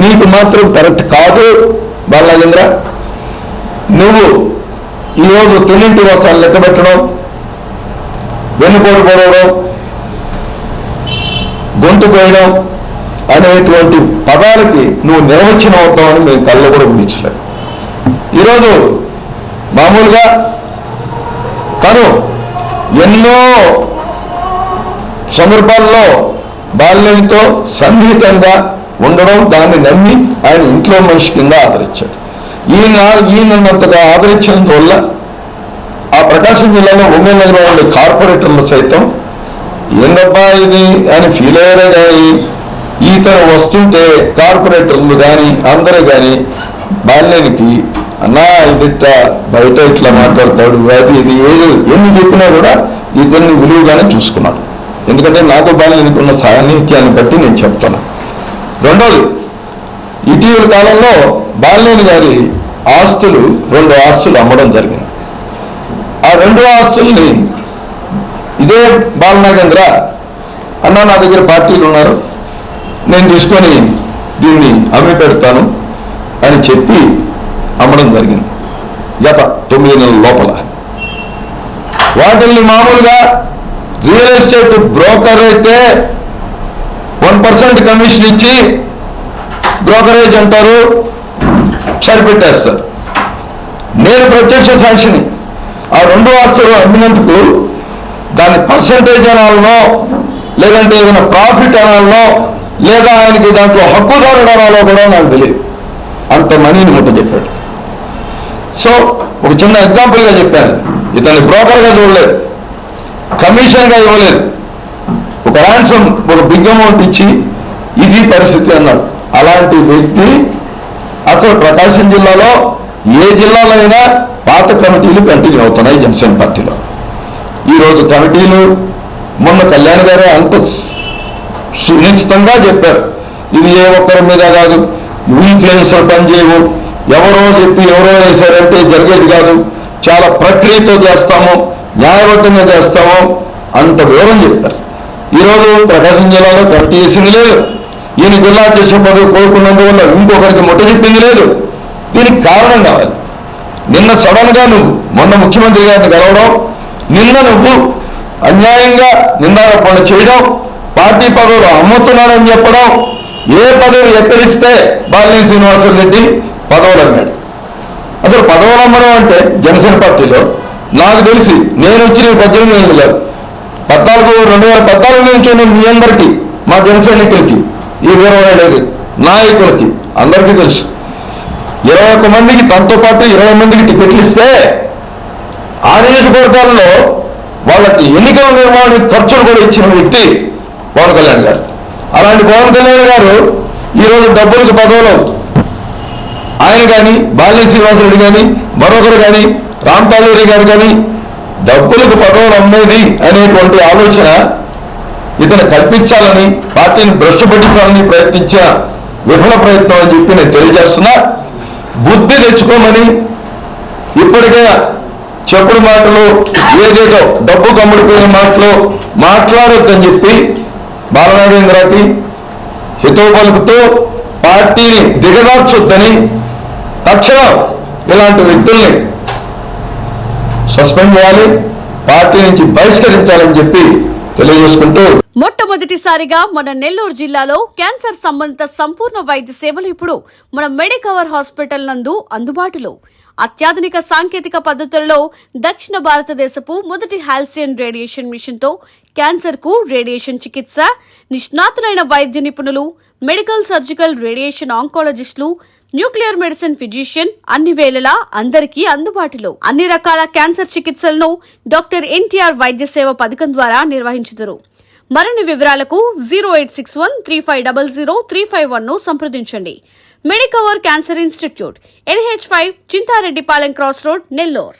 నీకు మాత్రం కరెక్ట్ కాదు బాలనాగేంద్ర. నువ్వు ఈరోజు తిన్నింటి వసాలు లెక్క పెట్టడం, వెన్నుపోటు పొడవడం, గొంతు కోయడం అనేటువంటి పదాలకి నువ్వు నిర్వచనం అవుతావని మేము కళ్ళు కూడా ఊహించలేదు. ఈరోజు మామూలుగా తను ఎన్నో సందర్భాల్లో బాల్యంతో సన్నిహితంగా ఉండడం, దాన్ని నమ్మి ఆయన ఇంట్లో మనిషి కింద ఆదరించాడు. ఈయనంతగా ఆదరించడం వల్ల ఆ ప్రకాశం జిల్లాలో ఉమ్మడి నగరంలో ఉండే కార్పొరేటర్లు సైతం ఏందబ్బా ఇది అని ఫీల్ అయ్యారే కానీ ఈతను వస్తుంటే కార్పొరేటర్లు కానీ అందరూ కానీ బాల్యానికి అన్నా ఇదిట్ట బయట ఇట్లా మాట్లాడతాడు, అది ఇది ఏది ఎన్ని చెప్పినా కూడా ఇతన్ని విలువగానే చూసుకున్నాడు. ఎందుకంటే నాకు బాల్యానికి ఉన్న సాన్నిహిత్యాన్ని బట్టి నేను చెప్తాను. రెండోది, ఇటీవల కాలంలో బాలినేని గారి ఆస్తులు 2 ఆస్తులు అమ్మడం జరిగింది. ఆ 2 ఆస్తుల్ని ఇదే బాలనాగేంద్ర అన్న నా దగ్గర పార్టీలు ఉన్నారు, నేను తీసుకొని దీన్ని అమ్మి పెడతాను అని చెప్పి అమ్మడం జరిగింది గత 9 నెలల లోపల. వాటిల్ని మామూలుగా రియల్ ఎస్టేట్ బ్రోకర్ అయితే 1% కమిషన్ ఇచ్చి బ్రోకరేజ్ అంటారు, సరిపెట్టేస్తారు. నేను ప్రత్యక్ష సాక్షిని. ఆ 2 ఆస్తులు అమ్మినందుకు దాన్ని పర్సంటేజ్ అనాలనో, లేదంటే ఏదైనా ప్రాఫిట్ అనాలనో, లేదా ఆయనకి దాంట్లో హక్కుదారుడు అనాలో కూడా నాకు తెలియదు. అంత మనీని ముట్ట చెప్పాడు. సో ఒక చిన్న ఎగ్జాంపుల్గా చెప్పాను. ఇతన్ని బ్రోకర్గా చూడలేదు, కమిషన్గా ఇవ్వలేదు, ఒక ర్యాన్సమ్ ఒక బిగ్ అమౌంట్ ఇచ్చి ఇది పరిస్థితి అన్నాడు. అలాంటి వ్యక్తి అసలు ప్రకాశం జిల్లాలో ఏ జిల్లాలో అయినా పాత కమిటీలు కంటిన్యూ అవుతున్నాయి జనసేన పార్టీలో. ఈరోజు కమిటీలు మొన్న కళ్యాణ్ గారు అంత సునిశ్చితంగా చెప్పారు, ఇది ఏ ఒక్కరి మీద కాదు, ఇన్ఫ్లుయెన్సర్ పనిచేయవు, ఎవరో చెప్పి ఎవరో వేశారంటే జరిగేది కాదు, చాలా ప్రక్రియతో చేస్తాము, న్యాయబద్ధంగా చేస్తాము, అంత వివరం చెప్పారు. ఈరోజు ప్రకాశం జిల్లాలో కమిటీ వేసింది లేదు, ఈయన జిల్లా అధ్యక్ష పదవి కోరుకున్నందువల్ల ఇంకొకరికి ముట్ట చెప్పింది లేదు. దీనికి కారణం కావాలి. నిన్న సడన్గా నువ్వు మొన్న ముఖ్యమంత్రి గారిని కలవడం, నిన్న నువ్వు అన్యాయంగా నిందారోపణ చేయడం, పార్టీ పదవులు అమ్ముతున్నాడని చెప్పడం, ఏ పదవి ఎక్కడిస్తే బాలినేని శ్రీనివాసరెడ్డి పదవులు అన్నాడు. అసలు పదవులు అమ్మడం అంటే జనసేన పార్టీలో నాకు తెలిసి నేను వచ్చిన 18 ఏళ్ళు కాదు, 2014 నుంచి ఉన్న మీ అందరికీ, మా జన సైనికులకి, ఈ 27 నాయకులకి అందరికీ తెలుసు. 21 మందికి తనతో పాటు 20 మందికి టికెట్లు ఇస్తే ఆ నియోజకవర్గాల్లో వాళ్ళకి ఎన్నికల నిర్వహణ ఖర్చులు కూడా ఇచ్చిన వ్యక్తి పవన్ కళ్యాణ్ గారు. అలాంటి పవన్ కళ్యాణ్ గారు ఈరోజు డబ్బులకు పదవులు ఆయన కానీ, బాలినేని శ్రీనివాసరెడ్డి కానీ, మరొకరు కానీ, రామ్ తాళూరి గారు కానీ డబ్బులకు పదవులు అమ్మేది అనేటువంటి ఆలోచన ఇతను కల్పించాలని, పార్టీని భ్రష్టు పట్టించాలని ప్రయత్నించిన విఫల ప్రయత్నం అని చెప్పి నేను తెలియజేస్తున్నా. బుద్ధి తెచ్చుకోమని, ఇప్పటికే చెప్పుడు మాటలు, ఏదేదో డబ్బు కమ్ముడిపోయిన మాటలు మాట్లాడొద్దని చెప్పి బాలనాగేంద్రకి హితవు పలుకుతూ పార్టీని దిగదార్చొద్దని తక్షణం ఇలాంటి వ్యక్తుల్ని సస్పెండ్ చేయాలి, పార్టీ నుంచి బహిష్కరించాలని చెప్పి తెలియజేసుకుంటూ, మొట్టమొదటిసారిగా మన నెల్లూరు జిల్లాలో క్యాన్సర్ సంబంధిత సంపూర్ణ వైద్య సేవలు ఇప్పుడు మన మెడికవర్ హాస్పిటల్ నందు అందుబాటులో. అత్యాధునిక సాంకేతిక పద్ధతుల్లో దక్షిణ భారతదేశపు మొదటి హాల్సియన్ రేడియేషన్ మిషన్ తో క్యాన్సర్ కు రేడియేషన్ చికిత్స, నిష్ణాతులైన వైద్య నిపుణులు, మెడికల్ సర్జికల్ రేడియేషన్ ఆంకాలజిస్టులు, న్యూక్లియర్ మెడిసిన్ ఫిజిషియన్ అన్ని వేళలా అందరికీ అందుబాటులో. అన్ని రకాల క్యాన్సర్ చికిత్సలను డాక్టర్ ఎన్టీఆర్ వైద్య సేవ పథకం ద్వారా నిర్వహించుదురు. మరిన్ని వివరాలకు 086135003551 ను సంప్రదించండి. Medicover cancer institute, NH5, Chintareddypalem cross road, Nellore.